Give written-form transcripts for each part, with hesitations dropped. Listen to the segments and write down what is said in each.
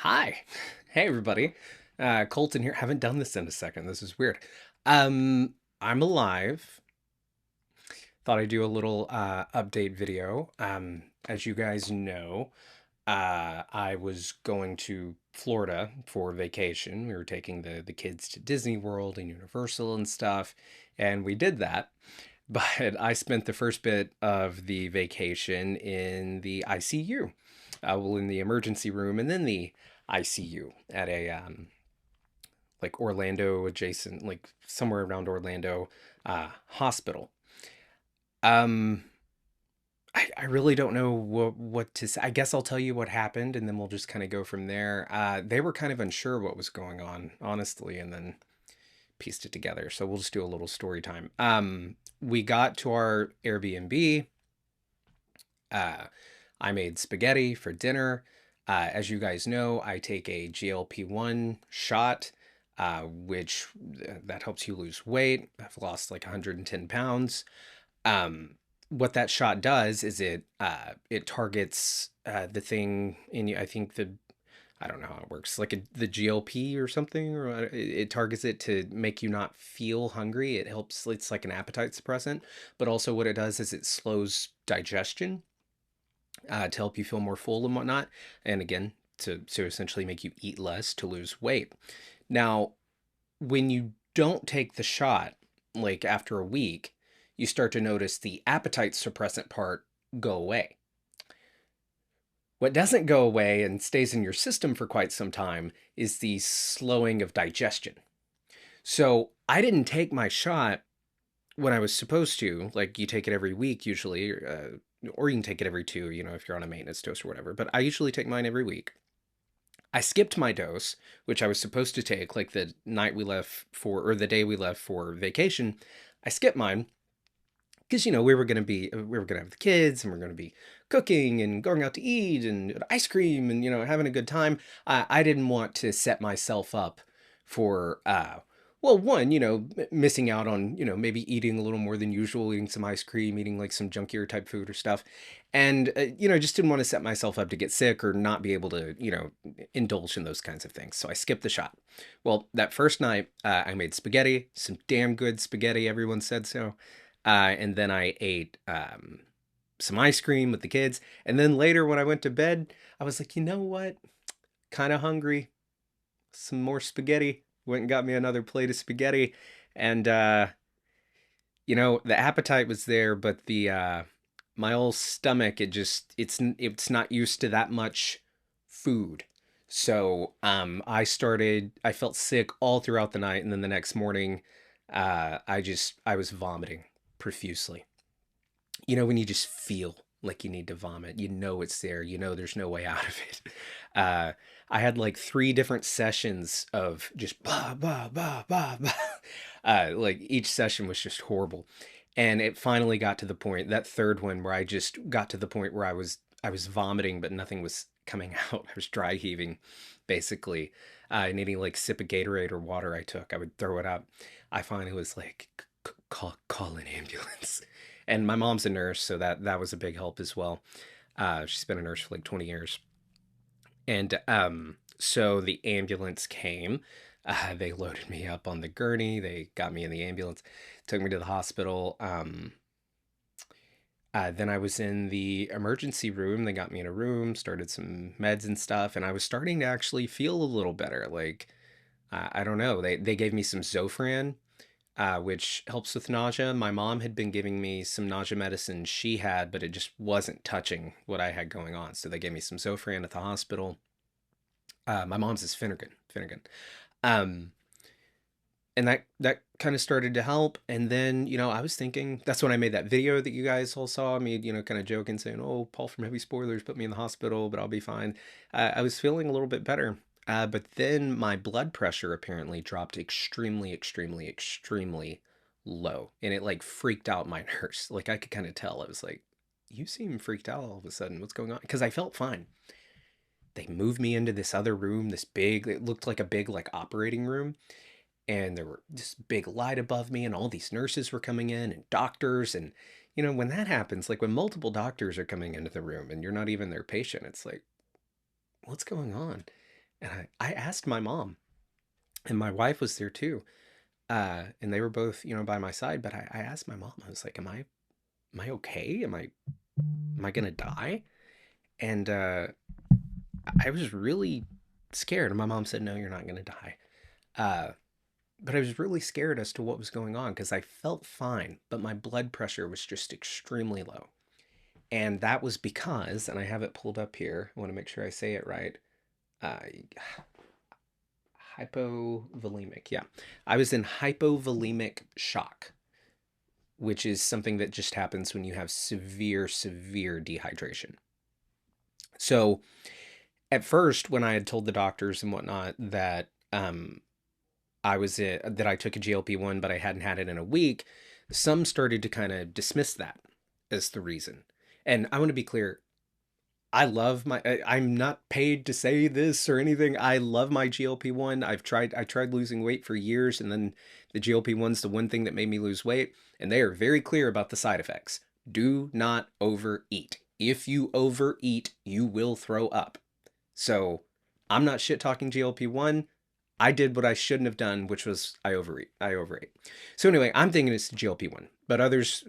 Hi. Hey, everybody. Colton here. Haven't done this in a second. This is weird. I'm alive. Thought I'd do a little update video. As you guys know, I was going to Florida for vacation. We were taking the kids to Disney World and Universal and stuff, and we did that. But I spent the first bit of the vacation in the ICU, well, in the emergency room, and then the ICU at a like Orlando adjacent, like somewhere around Orlando hospital. Um, I really don't know what to say. I guess I'll tell you what happened, and then we'll just kind of go from there. They were kind of unsure what was going on, honestly, and then pieced it together. So we'll just do a little story time. We got to our Airbnb. Uh, I made spaghetti for dinner. As you guys know, I take a GLP-1 shot, which that helps you lose weight. I've lost like 110 pounds. What that shot does is it targets the thing in you. I think I don't know how it works, like the GLP or something, or it targets it to make you not feel hungry. It helps. It's like an appetite suppressant, but also what it does is it slows digestion to help you feel more full and whatnot. And again, to essentially make you eat less to lose weight. Now, when you don't take the shot, like after a week, you start to notice the appetite suppressant part go away. What doesn't go away and stays in your system for quite some time is the slowing of digestion. So I didn't take my shot when I was supposed to. Like you take it every week usually, or you can take it every two, if you're on a maintenance dose or whatever. But I usually take mine every week. I skipped my dose, which I was supposed to take like the night we left for, or the day we left for vacation. I skipped mine because we were gonna have the kids and we're gonna be cooking and going out to eat and ice cream and having a good time. I didn't want to set myself up for well, one, missing out on maybe eating a little more than usual, eating some ice cream, eating like some junkier type food or stuff, and just didn't want to set myself up to get sick or not be able to indulge in those kinds of things. So I skipped the shot. Well, that first night, I made spaghetti, some damn good spaghetti. Everyone said so. And then I ate some ice cream with the kids. And then later, when I went to bed, I was like, you know what? Kind of hungry. Some more spaghetti. Went and got me another plate of spaghetti. And, the appetite was there, but my old stomach, it's not used to that much food. So I felt sick all throughout the night. And then the next morning, I was vomiting profusely. When you just feel like you need to vomit, it's there, there's no way out of it. Uh, I had like three different sessions of just bah, bah, bah, bah, bah. Like each session was just horrible. And it finally got to the point, that third one, where I just got to the point where I was vomiting, but nothing was coming out. I was dry heaving, basically. And any like sip of Gatorade or water I took, I would throw it up. I finally was like, call an ambulance. And my mom's a nurse, so that was a big help as well. She's been a nurse for like 20 years. And so the ambulance came. They loaded me up on the gurney. They got me in the ambulance, took me to the hospital. Then I was in the emergency room. They got me in a room, started some meds and stuff, and I was starting to actually feel a little better. Like, I don't know. They gave me some Zofran, which helps with nausea. My mom had been giving me some nausea medicine she had, but it just wasn't touching what I had going on. So they gave me some Zofran at the hospital. My mom's is Finnegan. Um, and that kind of started to help. And then, I was thinking that's when I made that video that you guys all saw me, kind of joking, saying, "Oh, Paul from Heavy Spoilers put me in the hospital, but I'll be fine." I was feeling a little bit better. But then my blood pressure apparently dropped extremely, extremely, extremely low. And it like freaked out my nurse. Like I could kind of tell. I was like, "You seem freaked out all of a sudden. What's going on?" Because I felt fine. They moved me into this other room, this big, it looked like a big like operating room. And there were this big light above me, and all these nurses were coming in and doctors. And, when that happens, like when multiple doctors are coming into the room and you're not even their patient, it's like, what's going on? And I asked my mom, and my wife was there too. And they were both, by my side, but I asked my mom, I was like, am I okay? Am I gonna die? And I was really scared. And my mom said, no, you're not gonna die. Uh, but I was really scared as to what was going on because I felt fine, but my blood pressure was just extremely low. And that was because, and I have it pulled up here, I want to make sure I say it right. Uh, Hypovolemic, yeah. I was in hypovolemic shock, which is something that just happens when you have severe, severe dehydration. So at first, when I had told the doctors and whatnot that that I took a GLP-1, but I hadn't had it in a week, some started to kind of dismiss that as the reason. And I want to be clear, I'm not paid to say this or anything. I love my GLP-1. I tried losing weight for years, and then the GLP-1's the one thing that made me lose weight, and they are very clear about the side effects. Do not overeat. If you overeat, you will throw up. So, I'm not shit talking GLP-1. I did what I shouldn't have done, which was I overeat. I overate. So anyway, I'm thinking it's GLP-1, but others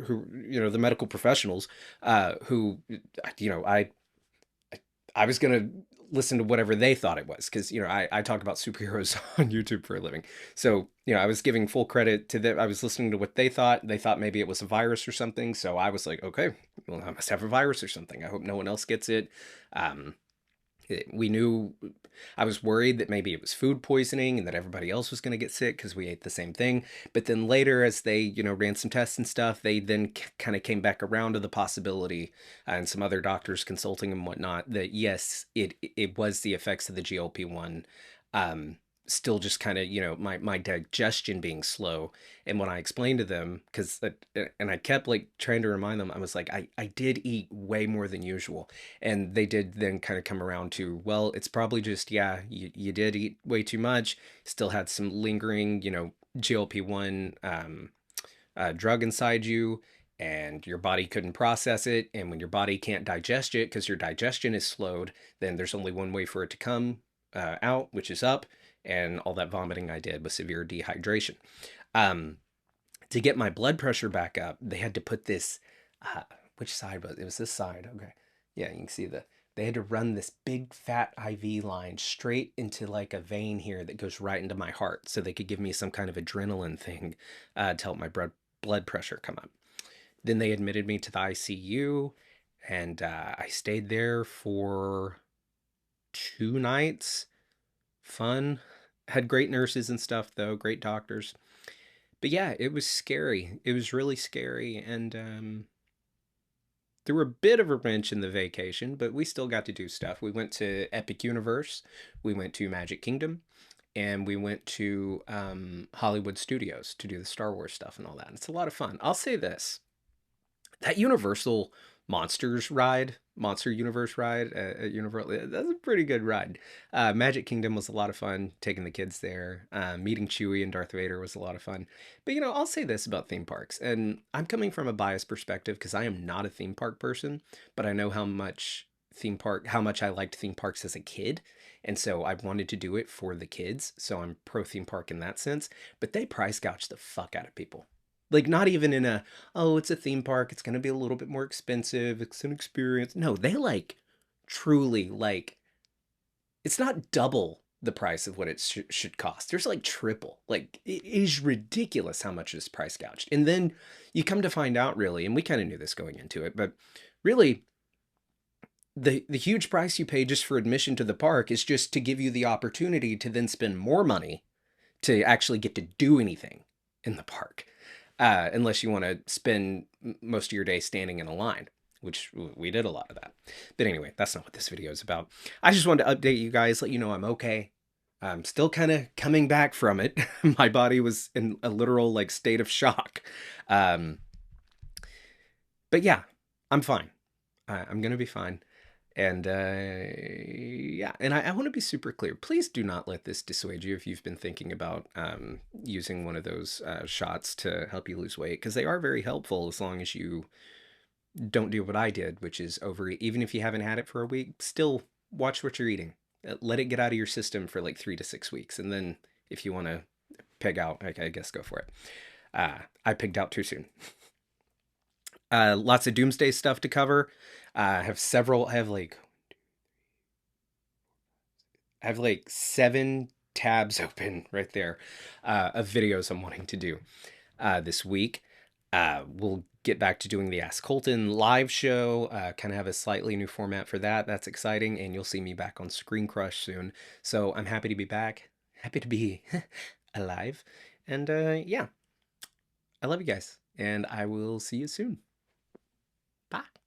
who, the medical professionals who, I was going to listen to whatever they thought it was because, I talk about superheroes on YouTube for a living. So, I was giving full credit to them. I was listening to what they thought. They thought maybe it was a virus or something. So I was like, okay, well, I must have a virus or something. I hope no one else gets it. Um, we knew I was worried that maybe it was food poisoning and that everybody else was going to get sick because we ate the same thing. But then later, as they, ran some tests and stuff, they then kind of came back around to the possibility, and some other doctors consulting and whatnot, that yes, it was the effects of the GLP-1. Still just kind of, my digestion being slow. And when I explained to them, because, and I kept like trying to remind them, I was like, I did eat way more than usual. And they did then kind of come around to, well, it's probably just, yeah, you did eat way too much, still had some lingering, GLP-1 drug inside you, and your body couldn't process it. And when your body can't digest it because your digestion is slowed, then there's only one way for it to come out, which is up. And all that vomiting I did was severe dehydration. Um, to get my blood pressure back up, they had to put this. Which side was it? It was this side. Okay, yeah, you can see they had to run this big fat IV line straight into like a vein here that goes right into my heart, so they could give me some kind of adrenaline thing to help my blood pressure come up. Then they admitted me to the ICU, and I stayed there for 2 nights. Fun. Had great nurses and stuff, though, great doctors. But yeah, it was scary. It was really scary, and threw a bit of a wrench in the vacation, but we still got to do stuff. We went to Epic Universe, we went to Magic Kingdom, and we went to Hollywood Studios to do the Star Wars stuff and all that. And it's a lot of fun. I'll say this: that Universal Monster Universe ride at Universal, that's a pretty good ride. Magic Kingdom was a lot of fun, taking the kids there. Meeting Chewie and Darth Vader was a lot of fun. But, I'll say this about theme parks, and I'm coming from a biased perspective because I am not a theme park person, but I know how much I liked theme parks as a kid. And so I wanted to do it for the kids. So I'm pro theme park in that sense. But they price gouge the fuck out of people. Like, not even in a, oh, it's a theme park, it's going to be a little bit more expensive, it's an experience. No, they like truly like, it's not double the price of what it should cost. There's like triple. Like, it is ridiculous how much is price gouged. And then you come to find out, really, and we kind of knew this going into it, but really, the huge price you pay just for admission to the park is just to give you the opportunity to then spend more money to actually get to do anything in the park. Unless you want to spend most of your day standing in a line, which we did a lot of that. But anyway, that's not what this video is about. I just wanted to update you guys, let you know I'm okay. I'm still kind of coming back from it. My body was in a literal like state of shock. Um, but yeah, I'm fine. I'm gonna be fine. And yeah, and I want to be super clear. Please do not let this dissuade you if you've been thinking about using one of those shots to help you lose weight, because they are very helpful as long as you don't do what I did, which is overeat. Even if you haven't had it for a week, still watch what you're eating. let it get out of your system for like 3 to 6 weeks, and then if you want to pig out, I guess go for it. I pigged out too soon. Lots of Doomsday stuff to cover. I have several. I have like 7 tabs open right there of videos I'm wanting to do this week. We'll get back to doing the Ask Colton live show. Kind of have a slightly new format for that. That's exciting, and you'll see me back on Screen Crush soon. So I'm happy to be back. Happy to be alive. And yeah, I love you guys, and I will see you soon. Bye.